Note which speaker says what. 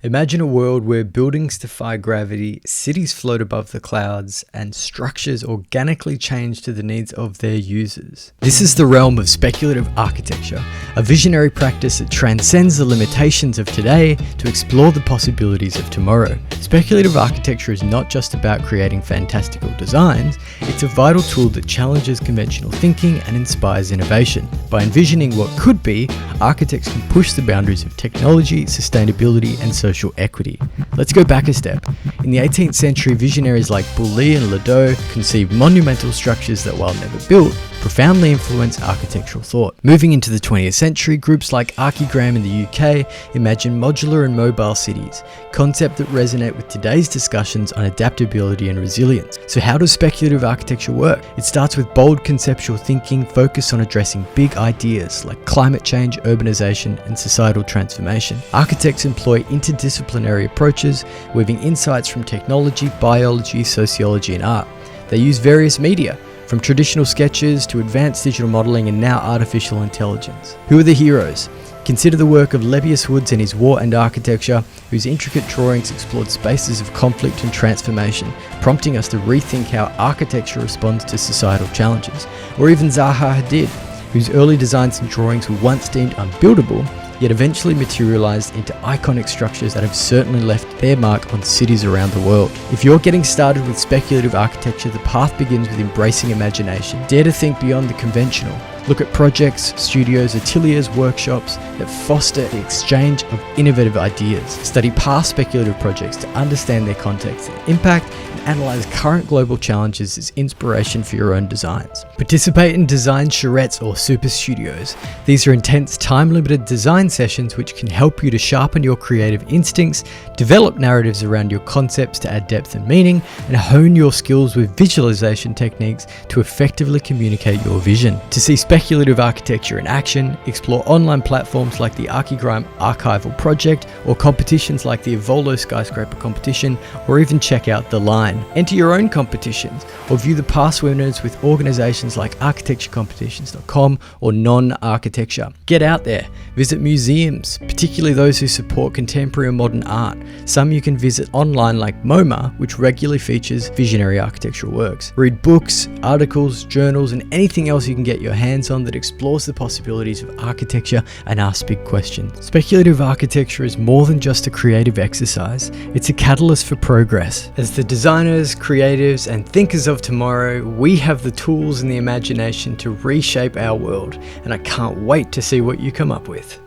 Speaker 1: Imagine a world where buildings defy gravity, cities float above the clouds, and structures organically change to the needs of their users. This is the realm of speculative architecture, a visionary practice that transcends the limitations of today to explore the possibilities of tomorrow. Speculative architecture is not just about creating fantastical designs, it's a vital tool that challenges conventional thinking and inspires innovation. By envisioning what could be, architects can push the boundaries of technology, sustainability, and social equity. Let's go back a step. In the 18th century, visionaries like Boulez and Ledoux conceived monumental structures that, while never built, profoundly influenced architectural thought. Moving into the 20th century, groups like Archigram in the UK imagined modular and mobile cities, concepts that resonate with today's discussions on adaptability and resilience. So how does speculative architecture work? It starts with bold conceptual thinking focused on addressing big ideas like climate change, urbanization, and societal transformation. Architects employ interdisciplinary approaches, weaving insights from technology, biology, sociology, and art. They use various media, from traditional sketches to advanced digital modeling and now artificial intelligence. Who are the heroes? Consider the work of Lebbeus Woods and his War and Architecture, whose intricate drawings explored spaces of conflict and transformation, prompting us to rethink how architecture responds to societal challenges. Or even Zaha Hadid, whose early designs and drawings were once deemed unbuildable, yet eventually materialized into iconic structures that have certainly left their mark on cities around the world. If you're getting started with speculative architecture, the path begins with embracing imagination. Dare to think beyond the conventional. Look at projects, studios, ateliers, workshops that foster the exchange of innovative ideas. Study past speculative projects to understand their context and impact, and analyze current global challenges as inspiration for your own designs. Participate in design charrettes or super studios. These are intense, time-limited design sessions which can help you to sharpen your creative instincts, develop narratives around your concepts to add depth and meaning, and hone your skills with visualization techniques to effectively communicate your vision. To see speculative architecture in action, explore online platforms like the Archigram Archival Project or competitions like the Evolo Skyscraper Competition, or even check out The Line. Enter your own competitions or view the past winners with organizations like architecturecompetitions.com or Non-Architecture. Get out there, visit museums, particularly those who support contemporary or modern art. Some you can visit online like MoMA, which regularly features visionary architectural works. Read books, articles, journals, and anything else you can get your hands on that explores the possibilities of architecture and asks big questions. Speculative architecture is more than just a creative exercise, it's a catalyst for progress. As the designers, creatives, and thinkers of tomorrow, we have the tools and the imagination to reshape our world, and I can't wait to see what you come up with.